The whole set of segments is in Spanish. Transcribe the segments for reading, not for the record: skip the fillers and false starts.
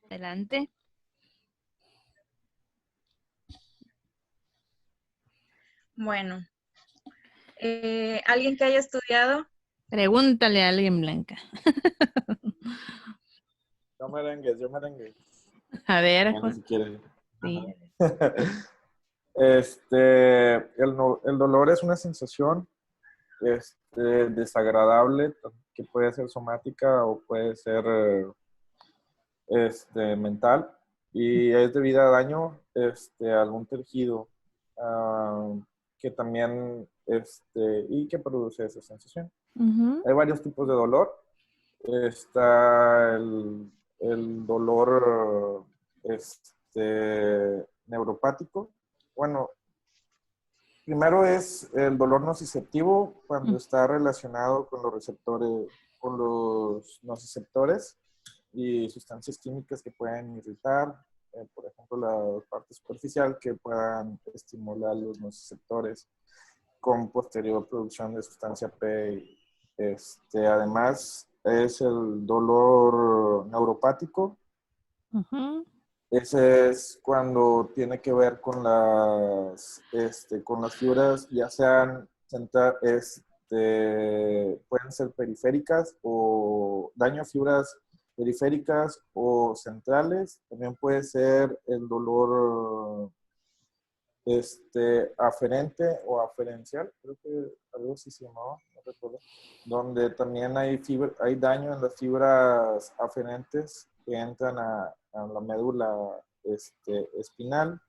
Adelante. Bueno, ¿alguien que haya estudiado? Pregúntale a alguien, Blanca. Yo merengue. A ver, Bueno, Juan. si quiere. Sí. El dolor es una sensación desagradable que puede ser somática o puede ser mental y es debido a daño a algún tejido que también y que produce esa sensación. Hay varios tipos de dolor. Está el dolor neuropático. Bueno, primero es el dolor nociceptivo cuando está relacionado con los receptores, con los nociceptores y sustancias químicas que pueden irritar, por ejemplo, la parte superficial que puedan estimular los nociceptores con posterior producción de sustancia P. Además, es el dolor neuropático. Ese es cuando tiene que ver con las fibras, ya sean pueden ser periféricas o daño a fibras periféricas o centrales. También puede ser el dolor aferente o aferencial, creo que algo así se llamaba, no recuerdo, donde también hay daño en las fibras aferentes que entran a la médula espinal.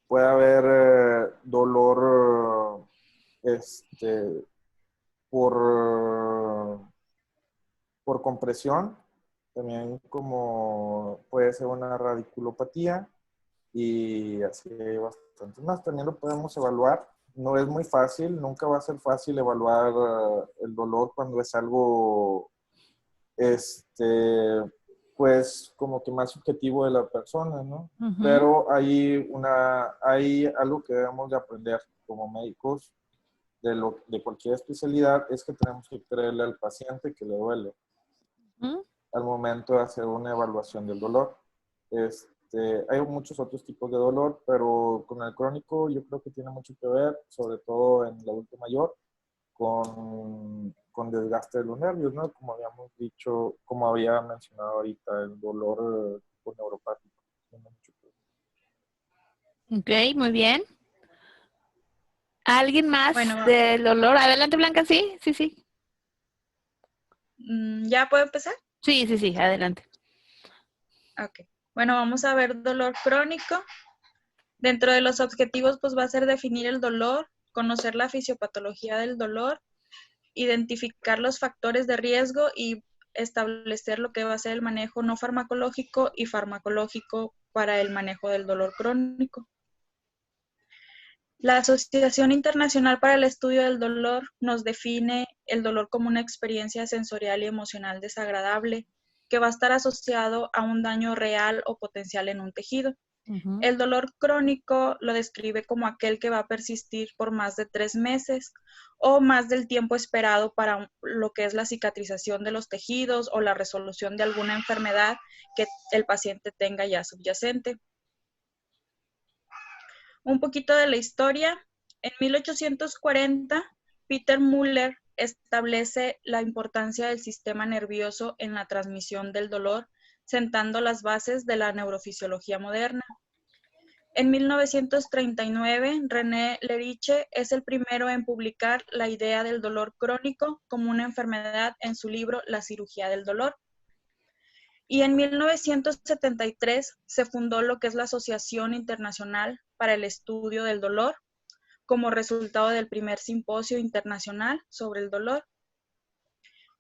Puede haber dolor por compresión, también como puede ser una radiculopatía, y así hay bastantes más. También lo podemos evaluar. No es muy fácil, nunca va a ser fácil evaluar el dolor cuando es algo, pues, como que más subjetivo de la persona, ¿no? Pero hay algo que debemos de aprender como médicos de cualquier especialidad, es que tenemos que creerle al paciente que le duele al momento de hacer una evaluación del dolor. Hay muchos otros tipos de dolor, pero con el crónico yo creo que tiene mucho que ver, sobre todo en el adulto mayor, con desgaste de los nervios, ¿no? Como habíamos dicho, como había mencionado ahorita, el dolor tipo neuropático. Tiene mucho que ver. Ok, muy bien. ¿Alguien más Bueno, del dolor? Adelante, Blanca, sí. ¿ya puedo empezar? Sí, adelante. Ok. Bueno, vamos a ver dolor crónico. Dentro de los objetivos, pues va a ser definir el dolor, conocer la fisiopatología del dolor, identificar los factores de riesgo y establecer lo que va a ser el manejo no farmacológico y farmacológico para el manejo del dolor crónico. La Asociación Internacional para el Estudio del Dolor nos define el dolor como una experiencia sensorial y emocional desagradable que va a estar asociado a un daño real o potencial en un tejido. El dolor crónico lo describe como aquel que va a persistir por más de 3 meses o más del tiempo esperado para lo que es la cicatrización de los tejidos o la resolución de alguna enfermedad que el paciente tenga ya subyacente. Un poquito de la historia. En 1840, Peter Müller establece la importancia del sistema nervioso en la transmisión del dolor, sentando las bases de la neurofisiología moderna. En 1939, René Leriche es el primero en publicar la idea del dolor crónico como una enfermedad en su libro La cirugía del dolor. Y en 1973 se fundó lo que es la Asociación Internacional para el Estudio del Dolor, como resultado del primer simposio internacional sobre el dolor.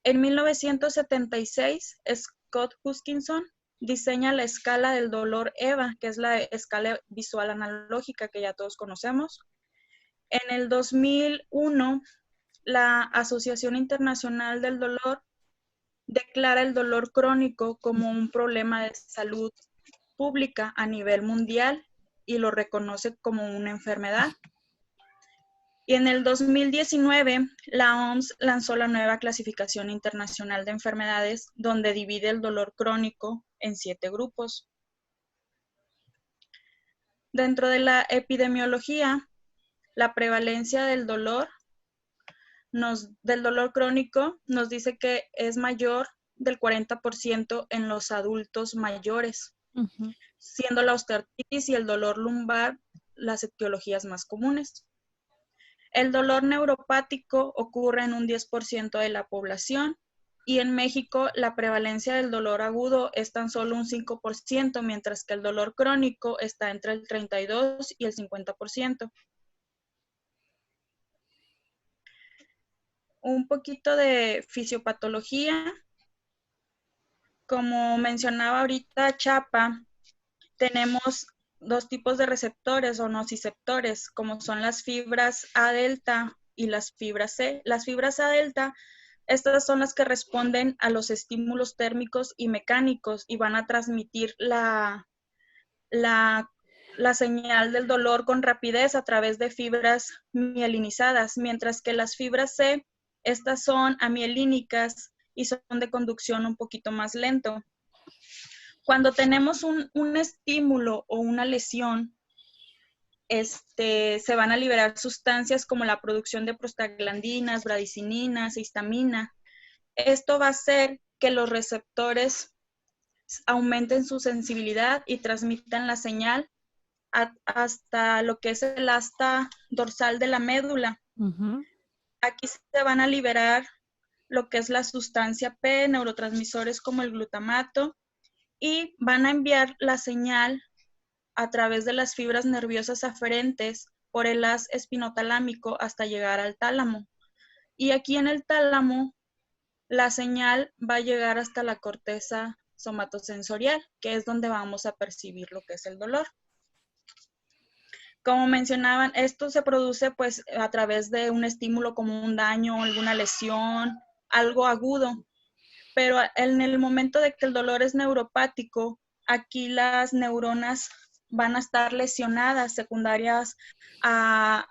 En 1976, Scott Hutchinson diseña la escala del dolor EVA, que es la escala visual analógica que ya todos conocemos. En el 2001, la Asociación Internacional del Dolor declara el dolor crónico como un problema de salud pública a nivel mundial y lo reconoce como una enfermedad. Y en el 2019, la OMS lanzó la nueva clasificación internacional de enfermedades, donde divide el dolor crónico en 7 grupos. Dentro de la epidemiología, la prevalencia del dolor crónico nos dice que es mayor del 40% en los adultos mayores, siendo la osteoartritis y el dolor lumbar las etiologías más comunes. El dolor neuropático ocurre en un 10% de la población y en México la prevalencia del dolor agudo es tan solo un 5%, mientras que el dolor crónico está entre el 32 y el 50%. Un poquito de fisiopatología. Como mencionaba ahorita Chapa, tenemos 2 tipos de receptores o nociceptores, como son las fibras A delta y las fibras C. Las fibras A delta, estas son las que responden a los estímulos térmicos y mecánicos y van a transmitir la señal del dolor con rapidez a través de fibras mielinizadas, mientras que las fibras C, estas son amielínicas y son de conducción un poquito más lento. Cuando tenemos un estímulo o una lesión, se van a liberar sustancias como la producción de prostaglandinas, bradicininas, histamina. Esto va a hacer que los receptores aumenten su sensibilidad y transmitan la señal hasta lo que es el asta dorsal de la médula. Aquí se van a liberar lo que es la sustancia P, neurotransmisores como el glutamato, y van a enviar la señal a través de las fibras nerviosas aferentes por el haz espinotalámico hasta llegar al tálamo. Y aquí en el tálamo, la señal va a llegar hasta la corteza somatosensorial, que es donde vamos a percibir lo que es el dolor. Como mencionaban, esto se produce pues a través de un estímulo como un daño, alguna lesión, algo agudo. Pero en el momento de que el dolor es neuropático, aquí las neuronas van a estar lesionadas, secundarias a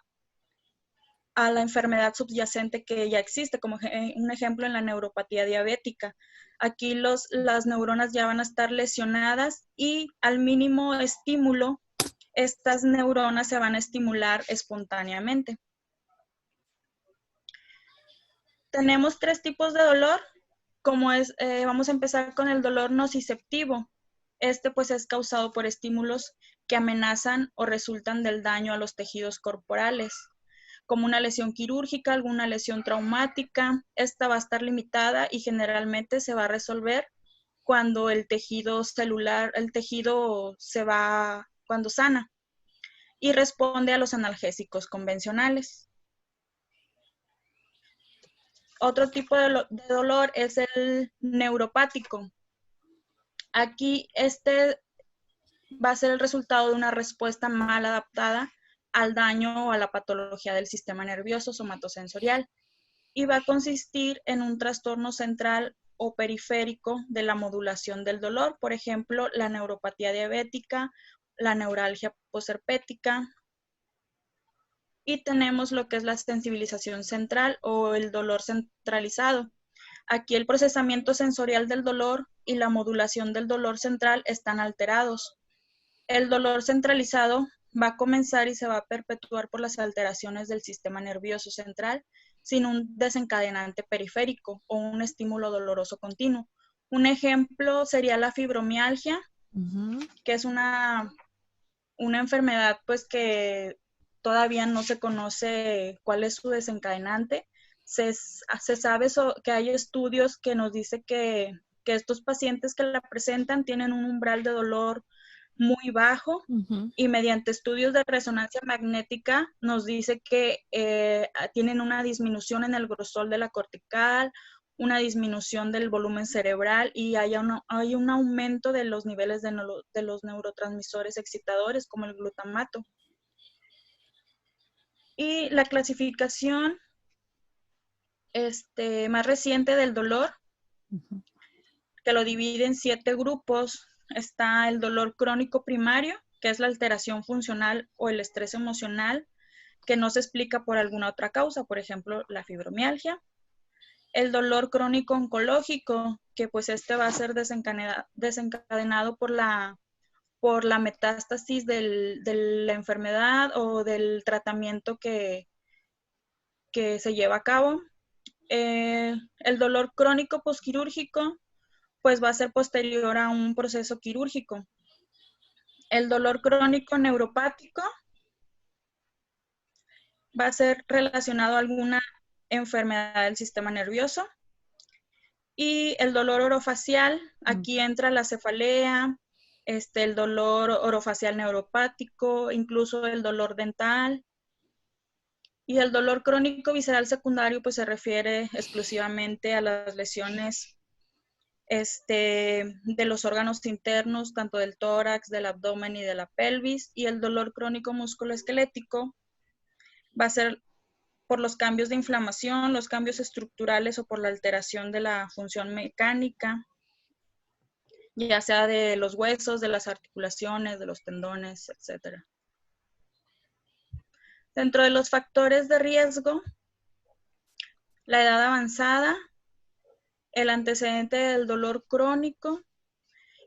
la enfermedad subyacente que ya existe, como un ejemplo en la neuropatía diabética. Aquí las neuronas ya van a estar lesionadas y al mínimo estímulo, estas neuronas se van a estimular espontáneamente. Tenemos 3 tipos de dolor. Vamos a empezar con el dolor nociceptivo. Pues es causado por estímulos que amenazan o resultan del daño a los tejidos corporales, como una lesión quirúrgica, alguna lesión traumática. Esta va a estar limitada y generalmente se va a resolver cuando el tejido celular, cuando sana, y responde a los analgésicos convencionales. Otro tipo de dolor es el neuropático. Aquí va a ser el resultado de una respuesta mal adaptada al daño o a la patología del sistema nervioso somatosensorial y va a consistir en un trastorno central o periférico de la modulación del dolor, por ejemplo, la neuropatía diabética, la neuralgia posherpética. Y tenemos lo que es la sensibilización central o el dolor centralizado. Aquí el procesamiento sensorial del dolor y la modulación del dolor central están alterados. El dolor centralizado va a comenzar y se va a perpetuar por las alteraciones del sistema nervioso central sin un desencadenante periférico o un estímulo doloroso continuo. Un ejemplo sería la fibromialgia, que es una enfermedad pues que todavía no se conoce cuál es su desencadenante. Se sabe que hay estudios que nos dicen que estos pacientes que la presentan tienen un umbral de dolor muy bajo y mediante estudios de resonancia magnética nos dice que tienen una disminución en el grosor de la cortical, una disminución del volumen cerebral y hay un aumento de los niveles de los neurotransmisores excitadores como el glutamato. Y la clasificación más reciente del dolor, que lo divide en 7 grupos, está el dolor crónico primario, que es la alteración funcional o el estrés emocional, que no se explica por alguna otra causa, por ejemplo, la fibromialgia. El dolor crónico oncológico, que pues este va a ser desencadenado por la metástasis de la enfermedad o del tratamiento que se lleva a cabo. El dolor crónico posquirúrgico, pues va a ser posterior a un proceso quirúrgico. El dolor crónico neuropático va a ser relacionado a alguna enfermedad del sistema nervioso. Y el dolor orofacial, aquí entra la cefalea, el dolor orofacial neuropático, incluso el dolor dental. Y el dolor crónico visceral secundario pues se refiere exclusivamente a las lesiones de los órganos internos, tanto del tórax, del abdomen y de la pelvis. Y el dolor crónico musculoesquelético va a ser por los cambios de inflamación, los cambios estructurales o por la alteración de la función mecánica, ya sea de los huesos, de las articulaciones, de los tendones, etc. Dentro de los factores de riesgo, la edad avanzada, el antecedente del dolor crónico,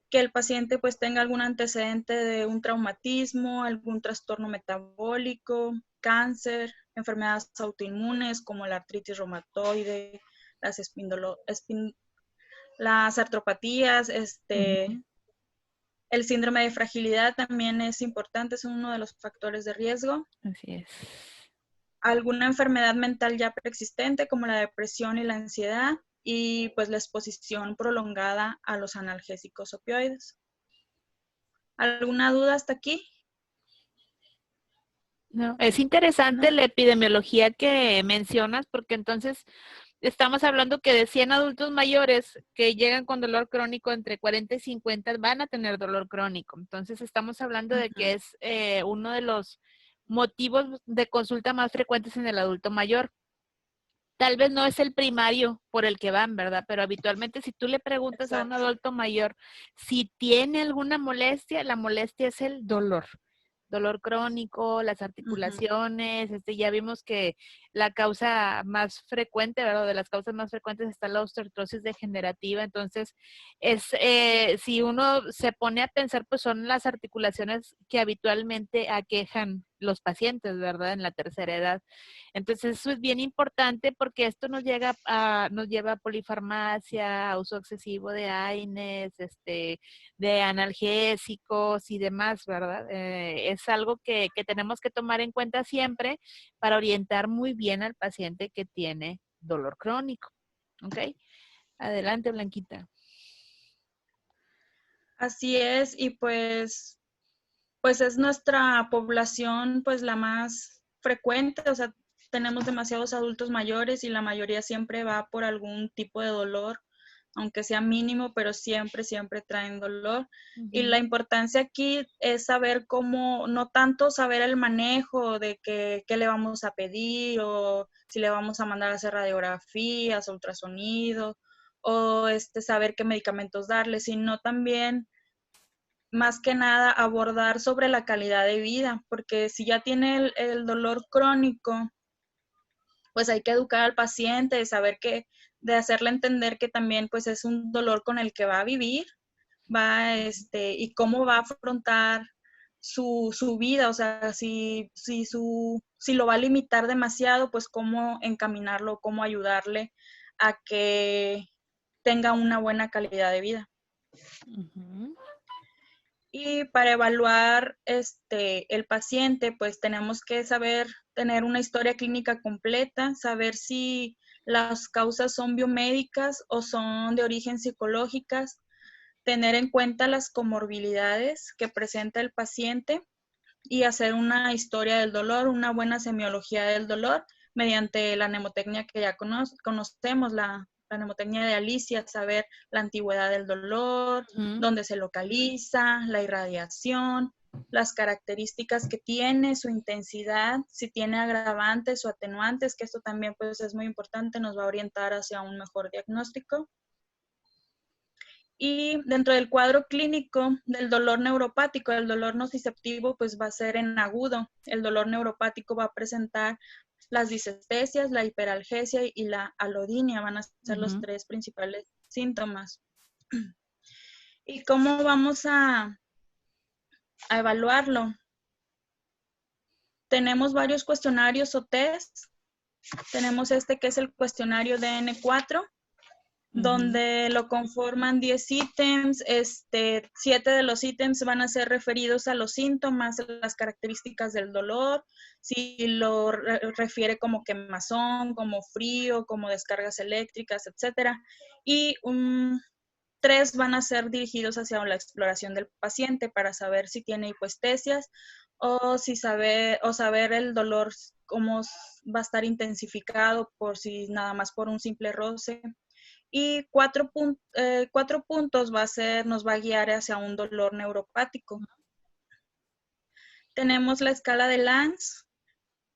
que el paciente pues tenga algún antecedente de un traumatismo, algún trastorno metabólico, cáncer, enfermedades autoinmunes como la artritis reumatoide, las artropatías, el síndrome de fragilidad también es importante, es uno de los factores de riesgo. Así es. Alguna enfermedad mental ya preexistente como la depresión y la ansiedad y pues la exposición prolongada a los analgésicos opioides. ¿Alguna duda hasta aquí? No, es interesante la epidemiología que mencionas porque entonces estamos hablando que de 100 adultos mayores que llegan con dolor crónico entre 40 y 50 van a tener dolor crónico. Entonces estamos hablando de que es uno de los motivos de consulta más frecuentes en el adulto mayor. Tal vez no es el primario por el que van, ¿verdad? Pero habitualmente si tú le preguntas a un adulto mayor si tiene alguna molestia, la molestia es el dolor. Dolor crónico, las articulaciones, ya vimos que la causa más frecuente, ¿verdad? De las causas más frecuentes está la osteoartrosis degenerativa, entonces si uno se pone a pensar, pues son las articulaciones que habitualmente aquejan los pacientes, ¿verdad? En la tercera edad. Entonces eso es bien importante porque esto nos lleva a polifarmacia, a uso excesivo de AINES, de analgésicos y demás, ¿verdad? Es algo que tenemos que tomar en cuenta siempre para orientar muy bien al paciente que tiene dolor crónico. ¿Ok? Adelante, Blanquita. Así es, y pues es nuestra población pues la más frecuente, o sea, tenemos demasiados adultos mayores y la mayoría siempre va por algún tipo de dolor, aunque sea mínimo, pero siempre traen dolor. Y la importancia aquí es saber cómo, no tanto saber el manejo de qué le vamos a pedir o si le vamos a mandar a hacer radiografías, ultrasonido, o saber qué medicamentos darle, sino también más que nada abordar sobre la calidad de vida, porque si ya tiene el dolor crónico, pues hay que educar al paciente, de hacerle entender que también pues es un dolor con el que va a vivir, y cómo va a afrontar su vida, o sea, si lo va a limitar demasiado, pues cómo encaminarlo, cómo ayudarle a que tenga una buena calidad de vida. Y para evaluar el paciente, pues tenemos que tener una historia clínica completa, saber si las causas son biomédicas o son de origen psicológicas, tener en cuenta las comorbilidades que presenta el paciente y hacer una historia del dolor, una buena semiología del dolor mediante la mnemotecnia que ya conocemos, la mnemotecnia de Alicia, saber la antigüedad del dolor, dónde se localiza, la irradiación, las características que tiene, su intensidad, si tiene agravantes o atenuantes, que esto también pues es muy importante, nos va a orientar hacia un mejor diagnóstico. Y dentro del cuadro clínico del dolor neuropático, el dolor nociceptivo pues va a ser en agudo. El dolor neuropático va a presentar las disestesias, la hiperalgesia y la alodinia van a ser los 3 principales síntomas. ¿Y cómo vamos a evaluarlo? Tenemos varios cuestionarios o test. Tenemos este que es el cuestionario DN4, donde lo conforman 10 ítems. 7 de los ítems van a ser referidos a los síntomas, las características del dolor, si lo refiere como quemazón, como frío, como descargas eléctricas, etcétera. Y 3 van a ser dirigidos hacia la exploración del paciente para saber si tiene hipoestesias o saber el dolor, cómo va a estar intensificado por si nada más por un simple roce. Y 4 puntos nos va a guiar hacia un dolor neuropático. Tenemos la escala de Lanz.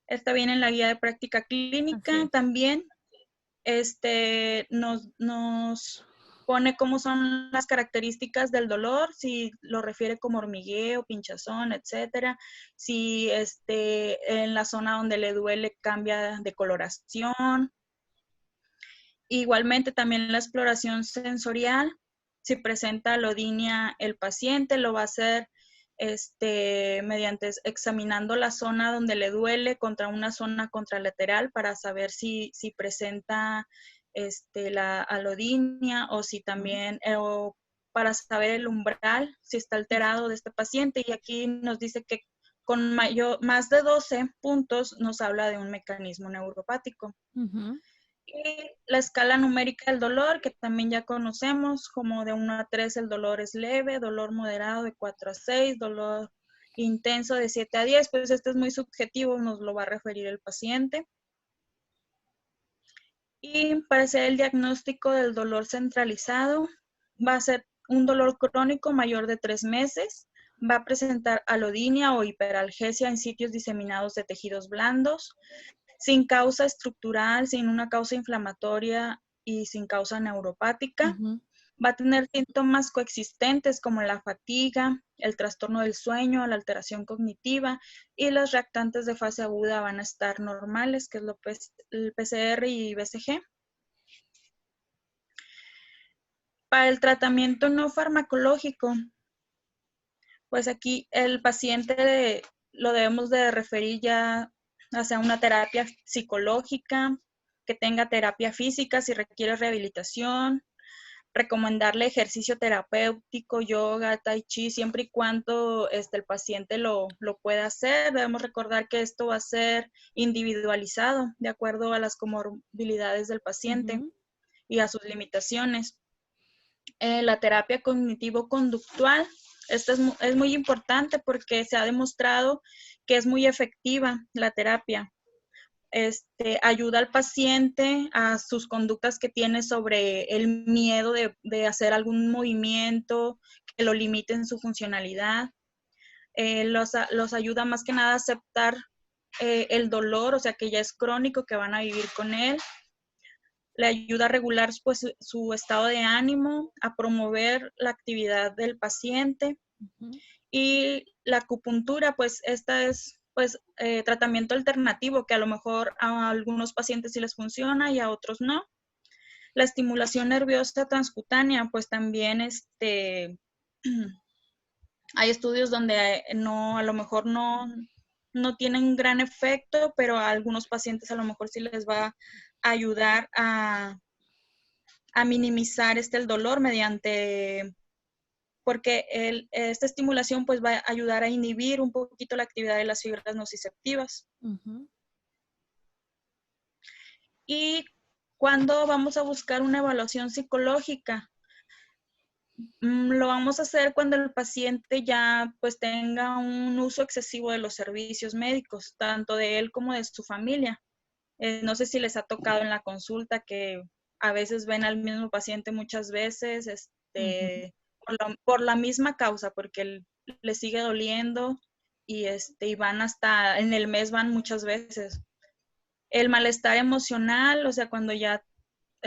Esta viene en la guía de práctica clínica. También nos pone cómo son las características del dolor, si lo refiere como hormigueo, pinchazón, etcétera. Si en la zona donde le duele cambia de coloración. Igualmente también la exploración sensorial. Si presenta alodinia el paciente, lo va a hacer mediante examinando la zona donde le duele contra una zona contralateral para saber si presenta la alodinia o si también, o para saber el umbral, si está alterado de este paciente. Y aquí nos dice que con más de 12 puntos nos habla de un mecanismo neuropático. Y la escala numérica del dolor, que también ya conocemos, como de 1 a 3 el dolor es leve, dolor moderado de 4 a 6, dolor intenso de 7 a 10, pues este es muy subjetivo, nos lo va a referir el paciente. Y para hacer el diagnóstico del dolor centralizado, va a ser un dolor crónico mayor de 3 meses, va a presentar alodinia o hiperalgesia en sitios diseminados de tejidos blandos, sin causa estructural, sin una causa inflamatoria y sin causa neuropática. Va a tener síntomas coexistentes como la fatiga, el trastorno del sueño, la alteración cognitiva, y los reactantes de fase aguda van a estar normales, que es el PCR y BCG. Para el tratamiento no farmacológico, pues aquí el paciente lo debemos de referir ya hacia una terapia psicológica, que tenga terapia física si requiere rehabilitación, recomendarle ejercicio terapéutico, yoga, tai chi, siempre y cuando el paciente lo pueda hacer. Debemos recordar que esto va a ser individualizado de acuerdo a las comorbilidades del paciente y a sus limitaciones. La terapia cognitivo-conductual, esta es muy importante porque se ha demostrado que es muy efectiva la terapia. Ayuda al paciente a sus conductas que tiene sobre el miedo de hacer algún movimiento que lo limite en su funcionalidad. Los ayuda más que nada a aceptar el dolor, o sea que ya es crónico, que van a vivir con él. Le ayuda a regular pues, su estado de ánimo, a promover la actividad del paciente. Y la acupuntura, pues esta es pues tratamiento alternativo que a lo mejor a algunos pacientes sí les funciona y a otros no. La estimulación nerviosa transcutánea, pues también hay estudios donde a lo mejor no tienen un gran efecto, pero a algunos pacientes a lo mejor sí les va a ayudar a minimizar el dolor porque esta estimulación pues va a ayudar a inhibir un poquito la actividad de las fibras nociceptivas. Y cuando vamos a buscar una evaluación psicológica, lo vamos a hacer cuando el paciente ya pues tenga un uso excesivo de los servicios médicos, tanto de él como de su familia. No sé si les ha tocado en la consulta que a veces ven al mismo paciente muchas veces, por la misma causa, porque le sigue doliendo y van hasta, en el mes van muchas veces. El malestar emocional, o sea, cuando ya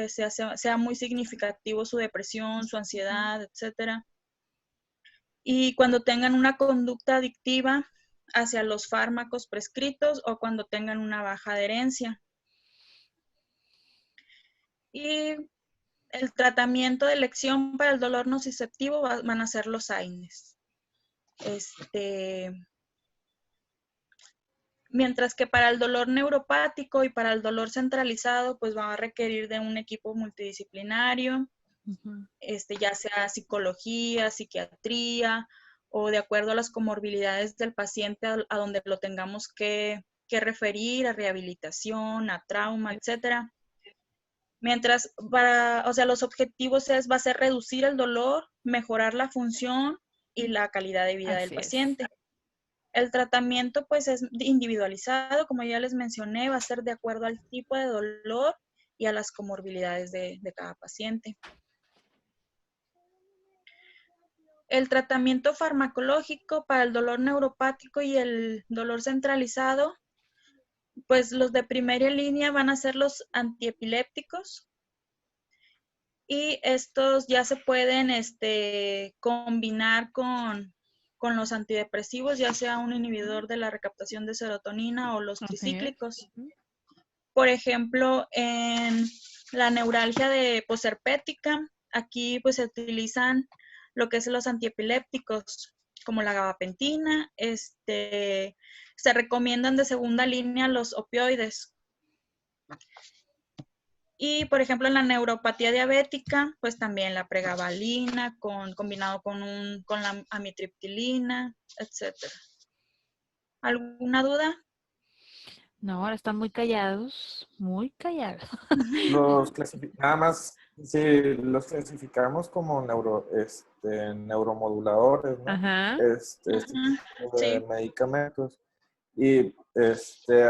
sea muy significativo su depresión, su ansiedad, etcétera. Y cuando tengan una conducta adictiva, hacia los fármacos prescritos o cuando tengan una baja adherencia. Y el tratamiento de elección para el dolor nociceptivo van a ser los AINES. Mientras que para el dolor neuropático y para el dolor centralizado, pues va a requerir de un equipo multidisciplinario, ya sea psicología, psiquiatría, o de acuerdo a las comorbilidades del paciente a donde lo tengamos que referir, a rehabilitación, a trauma, etcétera. Mientras, los objetivos va a ser reducir el dolor, mejorar la función y la calidad de vida del paciente. El tratamiento pues es individualizado, como ya les mencioné, va a ser de acuerdo al tipo de dolor y a las comorbilidades de cada paciente. El tratamiento farmacológico para el dolor neuropático y el dolor centralizado, pues los de primera línea van a ser los antiepilépticos y estos ya se pueden combinar con los antidepresivos, ya sea un inhibidor de la recaptación de serotonina o los tricíclicos. Por ejemplo, en la neuralgia posherpética, aquí pues se utilizan lo que es los antiepilépticos, como la gabapentina. Se recomiendan de segunda línea los opioides. Y, por ejemplo, en la neuropatía diabética, pues también la pregabalina combinado con la amitriptilina, etc. ¿Alguna duda? No, ahora están muy callados, muy callados. Nada más, si los clasificamos como neuromoduladores, ¿no? Ajá. Este tipo de Sí. medicamentos. Y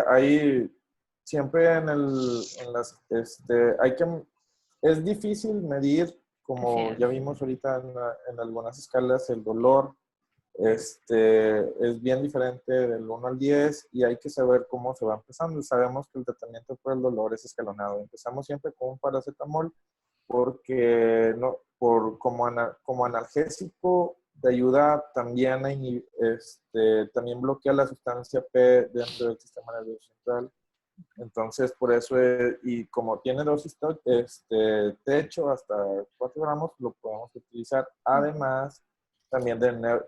hay siempre es difícil medir, como ya vimos ahorita en algunas escalas, el dolor. Es bien diferente del 1 al 10 y hay que saber cómo se va empezando. Sabemos que el tratamiento por el dolor es escalonado. Empezamos siempre con un paracetamol porque como analgésico te ayuda también también bloquea la sustancia P dentro del sistema nervioso central. Entonces, por eso, y como tiene dosis techo hasta 4 gramos, lo podemos utilizar. Además, también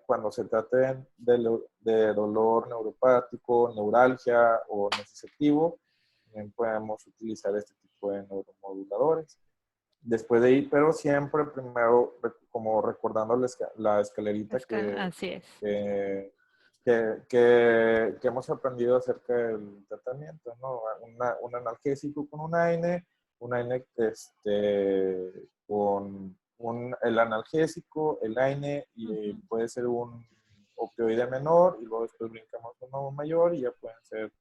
cuando se trate de dolor neuropático, neuralgia o nociceptivo, también podemos utilizar este tipo de neuromoduladores. Después de ir, pero siempre primero como recordando la escalerita Así es. que hemos aprendido acerca del tratamiento, ¿no? Un analgésico con un AINE con el analgésico, el AINE, y puede ser un opioide menor, y luego después brincamos a uno mayor, y ya pueden ser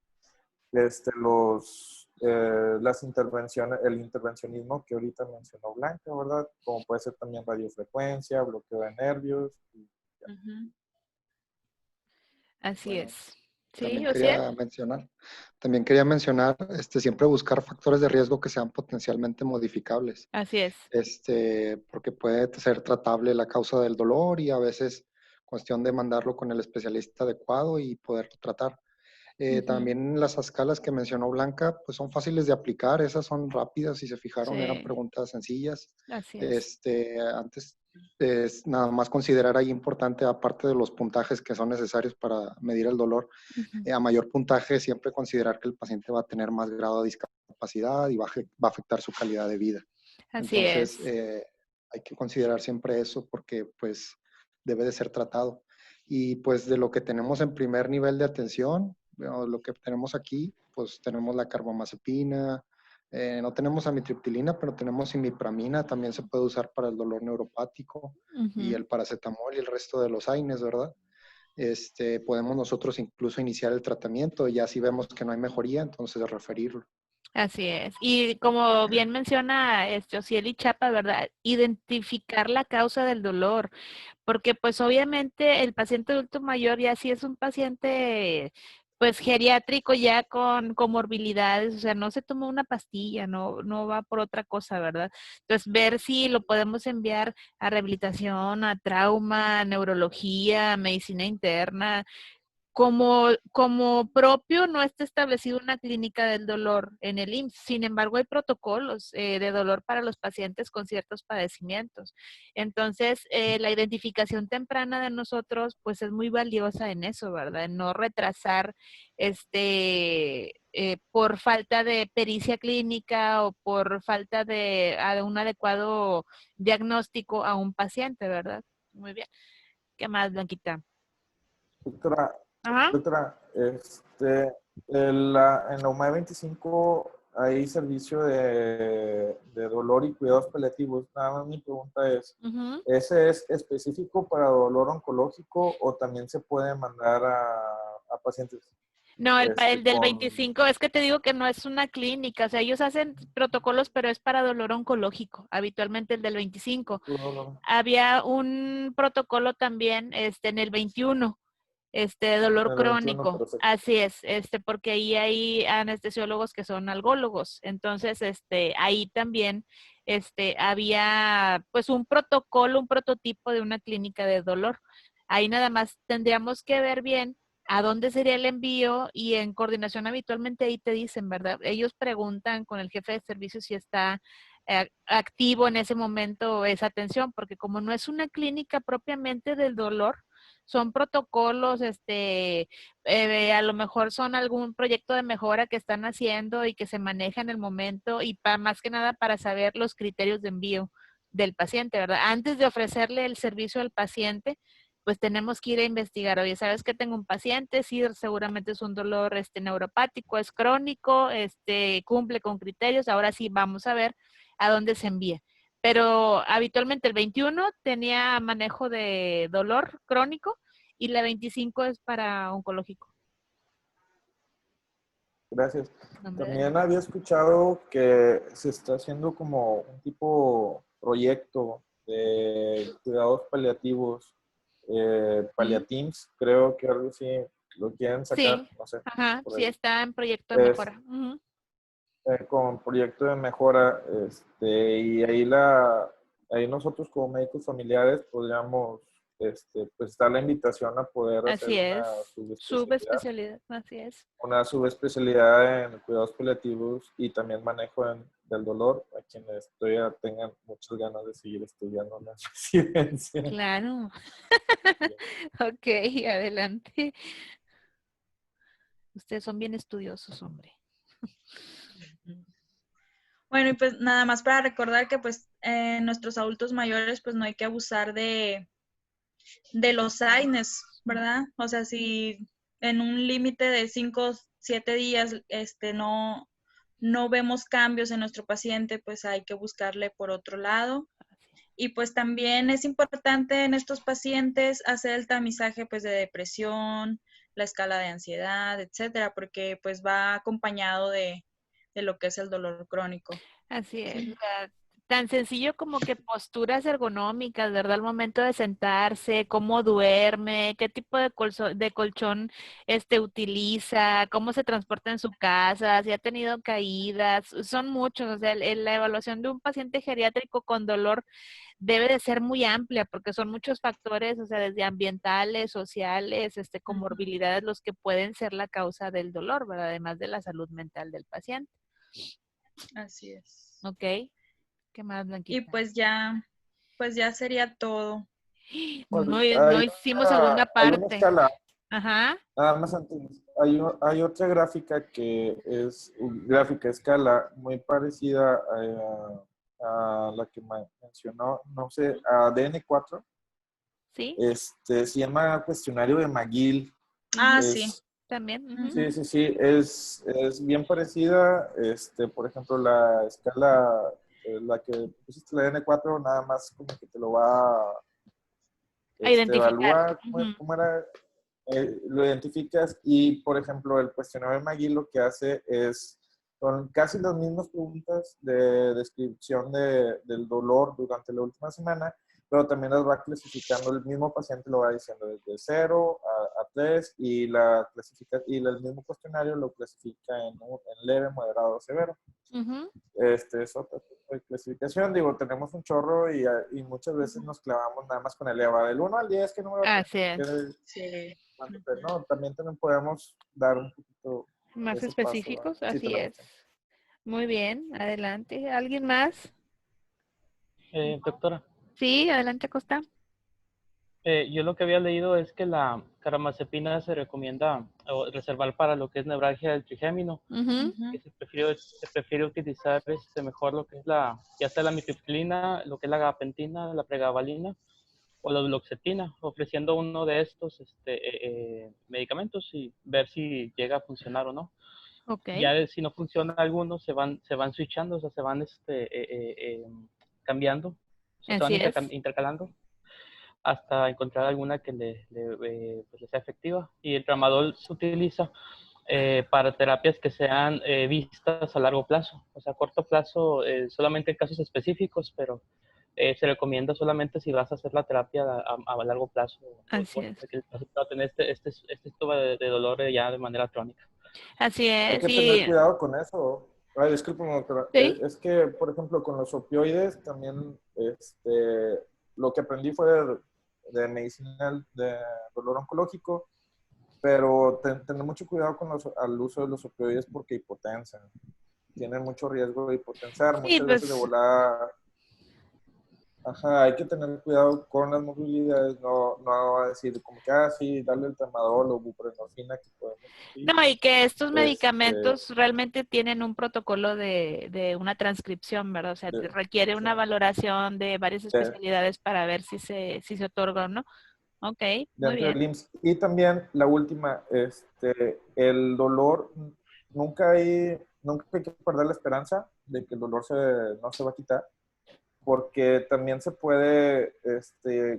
las intervenciones, el intervencionismo que ahorita mencionó Blanca, ¿verdad? Como puede ser también radiofrecuencia, bloqueo de nervios. Así Bueno, es. También Sí, quería mencionar, siempre buscar factores de riesgo que sean potencialmente modificables. Así es. Porque puede ser tratable la causa del dolor y a veces cuestión de mandarlo con el especialista adecuado y poderlo tratar. También las escalas que mencionó Blanca, pues son fáciles de aplicar, esas son rápidas, si se fijaron, eran preguntas sencillas. Así es. Antes es nada más considerar ahí importante, aparte de los puntajes que son necesarios para medir el dolor, a mayor puntaje siempre considerar que el paciente va a tener más grado de discapacidad y va a afectar su calidad de vida. Así Entonces, es. hay que considerar siempre eso porque pues debe de ser tratado. Y pues de lo que tenemos en primer nivel de atención, lo que tenemos aquí, pues tenemos la carbamazepina, no tenemos amitriptilina, pero tenemos imipramina, también se puede usar para el dolor neuropático, y el paracetamol y el resto de los AINES, ¿verdad? Podemos nosotros incluso iniciar el tratamiento, ya si vemos que no hay mejoría, entonces referirlo. Así es. Y como bien menciona Ociel y Chapa, ¿verdad? Identificar la causa del dolor, porque pues obviamente el paciente adulto mayor ya sí es un paciente pues geriátrico ya con comorbilidades, o sea, no se toma una pastilla, no va por otra cosa, ¿verdad? Entonces, ver si lo podemos enviar a rehabilitación, a trauma, a neurología, a medicina interna, como propio no está establecido una clínica del dolor en el IMSS. Sin embargo, hay protocolos de dolor para los pacientes con ciertos padecimientos. Entonces, la identificación temprana de nosotros, pues es muy valiosa en eso, ¿verdad? En no retrasar por falta de pericia clínica o por falta de un adecuado diagnóstico a un paciente, ¿verdad? Muy bien. ¿Qué más, Blanquita? Doctora, Ajá. doctora, en la UMAE 25 hay servicio de dolor y cuidados paliativos. Nada más mi pregunta es, Ujú. ¿ese es específico para dolor oncológico o también se puede mandar a pacientes No, el del con... 25, es que te digo que no es una clínica, o sea, ellos hacen protocolos, pero es para dolor oncológico, habitualmente el del 25. Había un protocolo también en el 21, de dolor El 21, crónico. perfecto. Así es, porque ahí hay anestesiólogos que son algólogos. Entonces, ahí también había pues un protocolo, un prototipo de una clínica de dolor. Ahí nada más tendríamos que ver bien a dónde sería el envío y en coordinación habitualmente ahí te dicen, ¿verdad? Ellos preguntan con el jefe de servicio si está activo en ese momento esa atención, porque como no es una clínica propiamente del dolor, son protocolos, a lo mejor son algún proyecto de mejora que están haciendo y que se maneja en el momento y más que nada para saber los criterios de envío del paciente, ¿verdad? Antes de ofrecerle el servicio al paciente, pues tenemos que ir a investigar. Oye, ¿sabes que tengo un paciente? Sí, seguramente es un dolor neuropático, es crónico, cumple con criterios. Ahora sí, vamos a ver a dónde se envía. Pero habitualmente el 21 tenía manejo de dolor crónico y la 25 es para oncológico. Gracias. Nombre de También nada. había escuchado que se está haciendo como un tipo proyecto de cuidados paliativos, Paliatims, creo que algo así lo quieren sacar, Sí, no sé, ajá, por sí ahí. está en proyecto de Es, mejora. Ujú. con proyecto de mejora, y ahí nosotros como médicos familiares podríamos, pues dar la invitación a poder hacer Así una es, subespecialidad subespecialidad, así es. una subespecialidad en cuidados paliativos y también manejo del dolor, a quienes todavía tengan muchas ganas de seguir estudiando la residencia. Claro. Ok, adelante. Ustedes son bien estudiosos, hombre. Bueno, y pues nada más para recordar que pues nuestros adultos mayores pues no hay que abusar de los AINES, ¿verdad? O sea, si en un límite de 5 o 7 días no vemos cambios en nuestro paciente, pues hay que buscarle por otro lado. Y pues también es importante en estos pacientes hacer el tamizaje pues de depresión, la escala de ansiedad, etcétera, porque pues va acompañado de lo que es el dolor crónico. Así es. Sí. O sea, tan sencillo como que posturas ergonómicas, ¿verdad? Al momento de sentarse, cómo duerme, qué tipo de colchón utiliza, cómo se transporta en su casa, si ha tenido caídas, son muchos. O sea, la evaluación de un paciente geriátrico con dolor debe de ser muy amplia porque son muchos factores, o sea, desde ambientales, sociales, comorbilidades, los que pueden ser la causa del dolor, ¿verdad? Además de la salud mental del paciente. Así es. Ok. ¿Qué más, Y Blanquita? pues ya sería todo. Bueno, No hicimos segunda hay una parte. escala, Ajá. nada más antes, hay otra gráfica que es gráfica escala muy parecida a la que mencionó, no sé, a DN4. ¿Sí? Se llama cuestionario de McGill. Ah, Ujú. sí. Es, También. Ujú. sí, sí, sí, es bien parecida. Por ejemplo, la escala, la que pusiste la N4, nada más como que te lo va a A identificar. evalúa, Ujú. cómo era, lo identificas y, por ejemplo, el cuestionario de McGill lo que hace es, con casi las mismas preguntas de descripción del dolor durante la última semana, pero también las va clasificando, el mismo paciente lo va diciendo desde 0 a 3 y, y el mismo cuestionario lo clasifica en leve, moderado o severo. Ujú. Es otra tipo de clasificación. Digo, tenemos un chorro y muchas veces nos clavamos nada más con el EVA del 1 al 10, ¿qué número? Así es. ¿Qué- Sí. No, también podemos dar un poquito Más ese paso, ¿verdad? específicos, Sí, te así la es. gustan. Muy bien, adelante. ¿Alguien más? Doctora, Sí, adelante, Costa. yo lo que había leído es que la carbamazepina se recomienda reservar para lo que es neuralgia del trigémino, Ujú. que se prefiere utilizar mejor lo que es ya sea la mifeprilina, lo que es la gabapentina, la pregabalina o la duloxetina, ofreciendo uno de estos medicamentos y ver si llega a funcionar o no. Ok, Si no funciona alguno, se van switchando, o sea, se van cambiando, o sea, se van así es. intercalando hasta encontrar alguna que pues, le sea efectiva. Y el tramadol se utiliza para terapias que sean vistas a largo plazo, o sea, a corto plazo solamente en casos específicos, pero se recomienda solamente si vas a hacer la terapia a largo plazo, Así o es. que el paciente va a tener este tipo de dolor ya de manera crónica. Así Hay es. que tener Y cuidado con eso. Ay, discúlpame, doctora. sí, Es que, por ejemplo, con los opioides también, lo que aprendí fue de medicina de dolor oncológico, pero tener mucho cuidado con al uso de los opioides porque hipotensan. Tienen mucho riesgo de hipotensar, sí, muchas veces de pues volada. Ajá, hay que tener cuidado con las movilidades, no va a decir como que, sí, dale el tramadol o buprenorfina que podemos. Sí. no, y que estos Este, medicamentos realmente tienen un protocolo de una transcripción, ¿verdad? O sea, de- requiere sí, una valoración de varias de- especialidades para ver si se otorga o no. Ok, muy dentro bien. del IMSS. Y también la última, el dolor, nunca hay que perder la esperanza de que el dolor no se va a quitar, porque también se puede,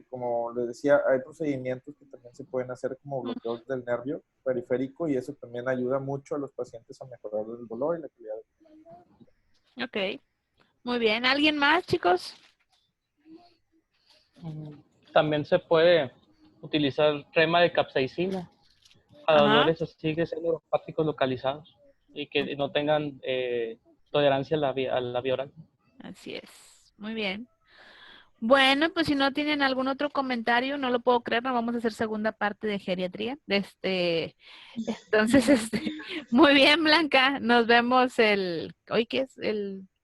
como les decía, hay procedimientos que también se pueden hacer como Mm, bloqueos del nervio periférico y eso también ayuda mucho a los pacientes a mejorar el dolor y la calidad de vida. ok, muy bien. ¿Alguien más, chicos? También se puede utilizar crema de capsaicina para Ajá. dolores así que sean neuropáticos localizados y que no tengan tolerancia a la vía oral. Así es. Muy bien. Bueno, pues si no tienen algún otro comentario, no lo puedo creer, no vamos a hacer segunda parte de geriatría. Entonces, muy bien, Blanca. Nos vemos ¿hoy qué es?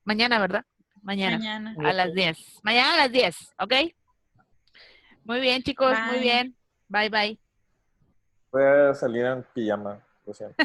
Mañana, ¿verdad? Mañana, Mañana. a las 10. Mañana a las 10, ¿ok? Muy bien, chicos, muy Bye. bien. Bye, bye. Voy a salir en pijama, lo siento.